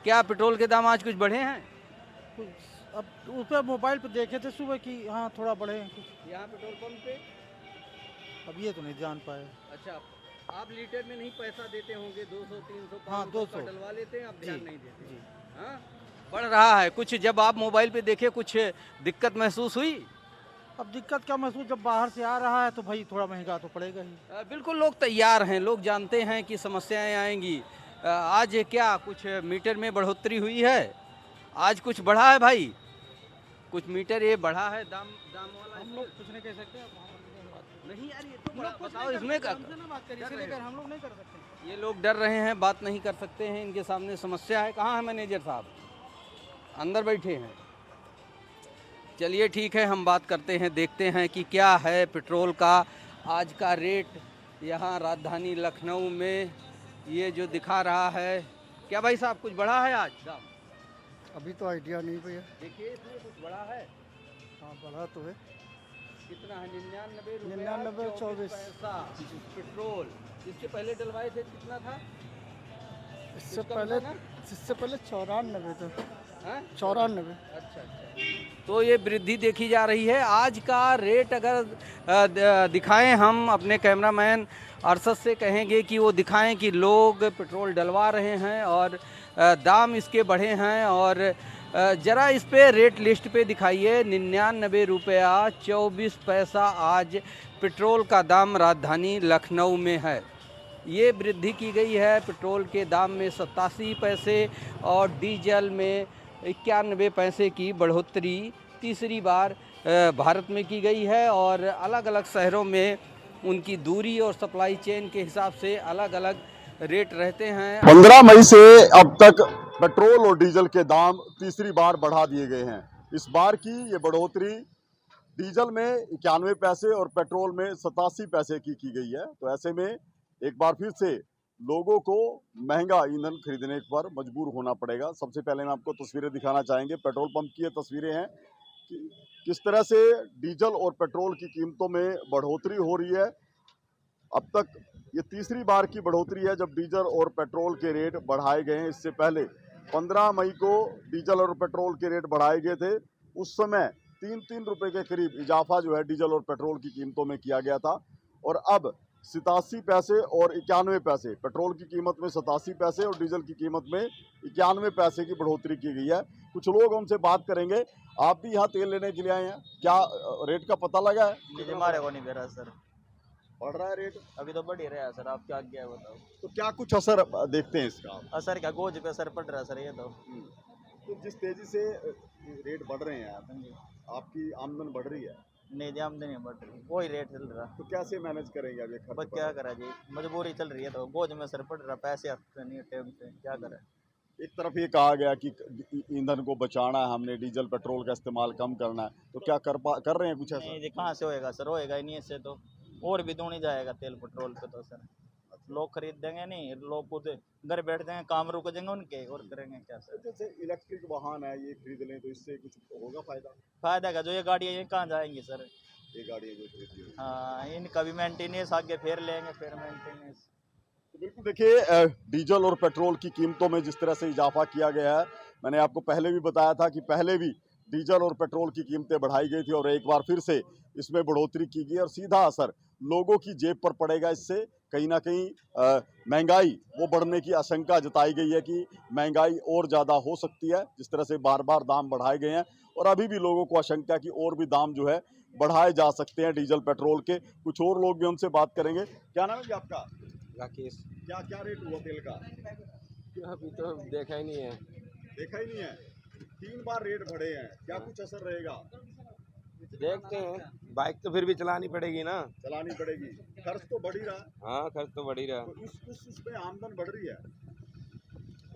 क्या पेट्रोल के दाम आज कुछ बढ़े हैं? कुछ अब उस पर मोबाइल पे देखे थे सुबह कि हाँ थोड़ा बढ़े हैं कुछ। यहाँ पेट्रोल पंप पे? अब ये तो नहीं जान पाए। अच्छा, आप लीटर में नहीं पैसा देते होंगे, 200 300 हाँ 500 का 200। डलवा लेते हैं, आप ध्यान जी नहीं देते। जी। हाँ, बढ़ रहा है कुछ। जब आप मोबाइल पे देखे कुछ दिक्कत महसूस हुई? अब दिक्कत क्या महसूस, जब बाहर से आ रहा है तो भाई थोड़ा महंगा तो पड़ेगा ही। बिल्कुल, लोग तैयार हैं, लोग जानते हैं कि समस्याएं आएंगी। आज क्या कुछ मीटर में बढ़ोतरी हुई है? आज कुछ बढ़ा है भाई? कुछ मीटर ये बढ़ा है दाम दाम वाला? हम लोग कुछ नहीं कह सकते। अब नहीं यार, ये तो हम लोग कुछ बताओ नहीं कर इसमें सकते, हमसे ना बात करिए, कर इसीलिए रहे हो। हम लोग नहीं कर सकते। ये लोग डर रहे हैं, बात नहीं कर सकते हैं, इनके सामने समस्या है। कहाँ है मैनेजर साहब? अंदर बैठे हैं। चलिए ठीक है, हम बात करते हैं, देखते हैं कि क्या है पेट्रोल का आज का रेट यहाँ राजधानी लखनऊ में। ये जो दिखा रहा है, क्या भाई साहब कुछ बढ़ा है आज दाम? अभी तो आइडिया नहीं भैया। देखिए इसमें कुछ बढ़ा है। हाँ बढ़ा तो है। कितना है? 99 99 24 पैसा पेट्रोल। इससे पहले डलवाए थे कितना था? इससे कुछ कम पहले था ना? इससे पहले 94 था। हाँ? 94। अच्छा अच्छा। तो ये वृद्धि देखी जा रही है। आज का रेट अगर दिखाएं, हम अपने कैमरामैन अरशद से कहेंगे कि वो दिखाएं कि लोग पेट्रोल डलवा रहे हैं और दाम इसके बढ़े हैं। और ज़रा इस पे रेट लिस्ट पे दिखाइए। 99 रुपया 24 पैसा आज पेट्रोल का दाम राजधानी लखनऊ में है। ये वृद्धि की गई है पेट्रोल के दाम में 87 पैसे और डीजल में 91 पैसे की बढ़ोतरी तीसरी बार भारत में की गई है। और अलग अलग शहरों में उनकी दूरी और सप्लाई चेन के हिसाब से अलग अलग रेट रहते हैं। 15 मई से अब तक पेट्रोल और डीजल के दाम तीसरी बार बढ़ा दिए गए हैं। इस बार की ये बढ़ोतरी डीजल में 91 पैसे और पेट्रोल में 87 पैसे की गई है। तो ऐसे में एक बार फिर से लोगों को महंगा ईंधन खरीदने पर मजबूर होना पड़ेगा। सबसे पहले हम आपको तस्वीरें दिखाना चाहेंगे। पेट्रोल पंप की ये तस्वीरें हैं कि किस तरह से डीजल और पेट्रोल की कीमतों में बढ़ोतरी हो रही है। अब तक ये तीसरी बार की बढ़ोतरी है जब डीजल और पेट्रोल के रेट बढ़ाए गए हैं। इससे पहले 15 मई को डीजल और पेट्रोल के रेट बढ़ाए गए थे। उस समय 3-3 रुपए के करीब इजाफा जो है डीजल और पेट्रोल की कीमतों में किया गया था। और अब 87 पैसे और 91 पैसे, पेट्रोल की कीमत में 87 पैसे और डीजल की कीमत में 91 पैसे की बढ़ोतरी की गई है। कुछ लोग हमसे बात करेंगे। आप भी यहाँ तेल लेने के लिए आए हैं, क्या रेट का पता लगा है? मुझे हमारे को नहीं दे रहा सर। बढ़ रहा है रेट? अभी तो बढ़ ही रहा है सर, आप क्या क्या बताओ। तो क्या कुछ असर देखते हैं इसका? असर क्या, गोज पे असर पड़ रहा है सर ये तो। तो जिस तेजी से रेट बढ़ रहे हैं आपकी आमदन बढ़ रही है, नहीं जी, आमदनी बढ़ रही, वही रेट चल रहा। तो कैसे मैनेज करेंगे अब ये खर्च? बस क्या करा जी, मजबूरी चल रही है तो गोज में असर पड़ रहा, पैसे आते नहीं टाइम से, क्या करें। एक तरफ ये कहा गया कि ईंधन को बचाना है, हमने डीजल पेट्रोल का इस्तेमाल कम करना है, तो क्या कर रहे हैं कुछ ऐसा? नहीं जी, कहाँ से होएगा सर, होएगा ही नहीं इससे तो। और भी दूनी जाएगा तेल पेट्रोल पे तो सर। लोग खरीद देंगे नहीं, लोग खुद घर बैठ जाएंगे, काम रुक जाएंगे उनके, और करेंगे क्या सर। जैसे इलेक्ट्रिक वाहन है, ये खरीद लें तो इससे कुछ होगा फायदा? फायदा का, जो ये गाड़ियाँ ये कहाँ जाएंगी सर। ये गाड़ियाँ जो खरीदी हैं। हाँ, इनका भी मेंटेनेंस आगे फिर लेंगे, फिर मेंटेनेंस। तो बिल्कुल देखिए, डीजल और पेट्रोल की कीमतों में जिस तरह से इजाफा किया गया है, मैंने आपको पहले भी बताया था कि पहले भी डीजल और पेट्रोल की कीमतें बढ़ाई गई थी और एक बार फिर से इसमें बढ़ोतरी की गई और सीधा असर लोगों की जेब पर पड़ेगा। इससे कहीं ना कहीं महंगाई वो बढ़ने की आशंका जताई गई है कि महंगाई और ज़्यादा हो सकती है, जिस तरह से बार बार दाम बढ़ाए गए हैं। और अभी भी लोगों को आशंका है कि और भी दाम जो है बढ़ाए जा सकते हैं डीजल पेट्रोल के। कुछ और लोग भी हमसे बात करेंगे। क्या नाम है जी आपका? राकेश। क्या क्या रेट हुआ तेल का? अभी तो देखा ही नहीं है। देखा ही नहीं है। 3 बार रेट बढ़े हैं, क्या कुछ असर रहेगा? देखते हैं, बाइक तो फिर भी चलानी पड़ेगी ना। चलानी पड़ेगी, खर्च तो बढ़ ही रहा है। हाँ, खर्च तो बढ़ ही रहा। तो उस पे आमदन बढ़ रही है?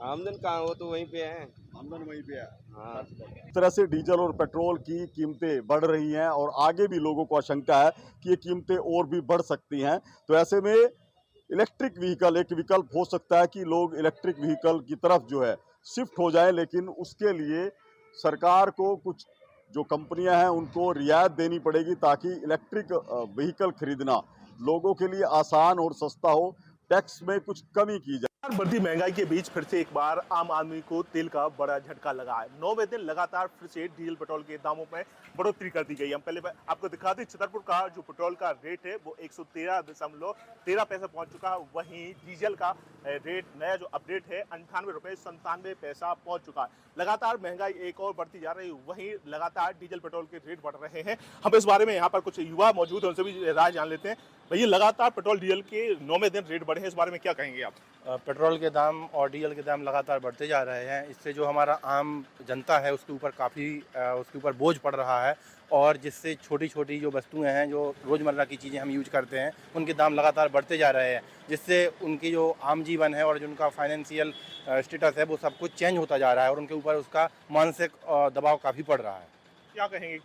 आमदन कहाँ, वो तो वहीं पे है। आमदन वहीं पे है। हाँ। इस तरह से डीजल और पेट्रोल की कीमतें बढ़ रही हैं और आगे भी लोगों को आशंका है कि ये कीमतें और भी बढ़ सकती हैं। तो ऐसे में इलेक्ट्रिक व्हीकल एक विकल्प हो सकता है कि लोग इलेक्ट्रिक व्हीकल की तरफ जो है शिफ्ट हो जाए, लेकिन उसके लिए सरकार को कुछ जो कंपनियां हैं उनको रियायत देनी पड़ेगी ताकि इलेक्ट्रिक व्हीकल खरीदना लोगों के लिए आसान और सस्ता हो। टैक्स में कुछ कमी की जाए। बढ़ती महंगाई के बीच फिर से एक बार आम आदमी को तेल का बड़ा झटका लगा है। 9वें दिन लगातार फिर से डीजल पेट्रोल के दामों में बढ़ोतरी कर दी गई। हम पहले आपको दिखा दें, छतरपुर का जो पेट्रोल का रेट है वो 113.13 पैसे पहुंच चुका है। वहीं डीजल का रेट नया जो अपडेट है 98.97 पहुंच चुका है। लगातार महंगाई एक और बढ़ती जा रही है, वहीं लगातार डीजल पेट्रोल के रेट बढ़ रहे हैं। हम इस बारे में यहाँ पर कुछ युवा मौजूद हैं, उनसे भी राय जान लेते हैं। भैया, लगातार पेट्रोल डीजल के 9वें दिन रेट बढ़े हैं, इस बारे में क्या कहेंगे आप? पेट्रोल के दाम और डीजल के दाम लगातार बढ़ते जा रहे हैं। इससे जो हमारा आम जनता है उसके ऊपर उसके ऊपर बोझ पड़ रहा है, और जिससे छोटी छोटी जो वस्तुएं हैं, जो रोज़मर्रा की चीज़ें हम यूज करते हैं, उनके दाम लगातार बढ़ते जा रहे हैं, जिससे उनकी जो आम जीवन है और जो उनका फाइनेंशियल स्टेटस है वो सब कुछ चेंज होता जा रहा है, और उनके ऊपर उसका मानसिक दबाव काफ़ी पड़ रहा है। क्या कहेंगे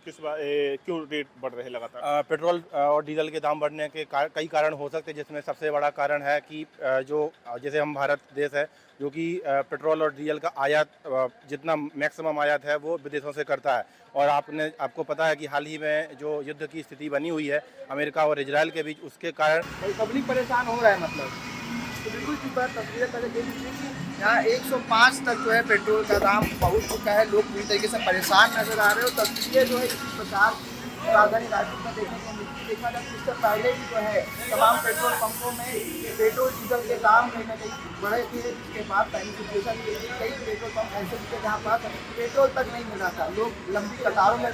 क्यों रेट बढ़ रहे हैं लगातार? पेट्रोल और डीजल के दाम बढ़ने के कई कारण हो सकते हैं, जिसमें सबसे बड़ा कारण है कि जैसे हम भारत देश है जो कि पेट्रोल और डीजल का आयात जितना मैक्सिमम आयात है वो विदेशों से करता है। और आपको पता है कि हाल ही में जो युद्ध की स्थिति बनी हुई है अमेरिका और इजराइल के बीच, उसके कारण पब्लिक परेशान हो रहा है। मतलब तो बिल्कुल की बात तस्वीरें पहले देख लीजिए कि यहाँ 105 तक जो है पेट्रोल का दाम पहुँच चुका है। लोग पूरी तरीके से परेशान नजर आ रहे हैं, और तस्वीरें जो है इसी प्रकार राजधानी रांची में देखने को मिलती है। देखा जाए तो इससे पहले भी जो है तमाम पेट्रोल पंपों में पेट्रोल डीजल के दाम कहीं ना कहीं बढ़े थे, जिसके बाद पहली सिचुएशन ये थी कई पेट्रोल पंप ऐसे थे जहाँ पास पेट्रोल तक नहीं मिल रहा था। लोग लंबी कतारों में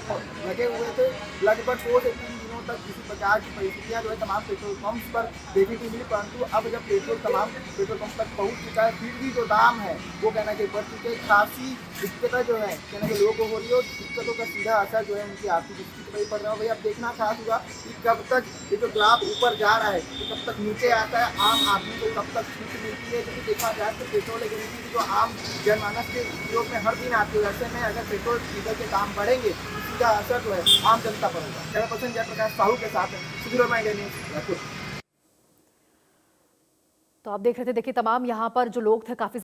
लगे हुए थे। लगभग 2 से 3 दिनों तक किसी प्रकार की परिस्थितियाँ जो है तमाम पेट्रोल पंप्स पर देखने को मिली, परंतु अब जब पेट्रोल तमाम पेट्रोल पंप तक पहुँच चुका है, फिर भी जो दाम है वो कहना कि बढ़ चुके। खासी दिक्कतें जो है कहना कि लोगों को हो रही है, और दिक्कतों का सीधा असर जो है उनकी आर्थिक स्थिति पर ही पड़ रहा है। भाई अब देखना खास होगा कि कब तक ये जो ग्राफ ऊपर जा रहा है तो कब तक नीचे आता है, आम आदमी को कब तक छूट मिलती है। क्योंकि देखा जाए तो पेट्रोल एक ऐसी चीज़ जो आम जनमानस के उपयोग में हर दिन आती है। ऐसे में अगर पेट्रोल डीजल के दाम बढ़ेंगे तो सीधा असर जो है आम जनता पर होगा। कैमरा पर्सन जयप्रकाश साहू के साथ सुधीर इंडिया न्यूज़। तो आप देख रहे थे, देखिए तमाम यहाँ पर जो लोग थे काफी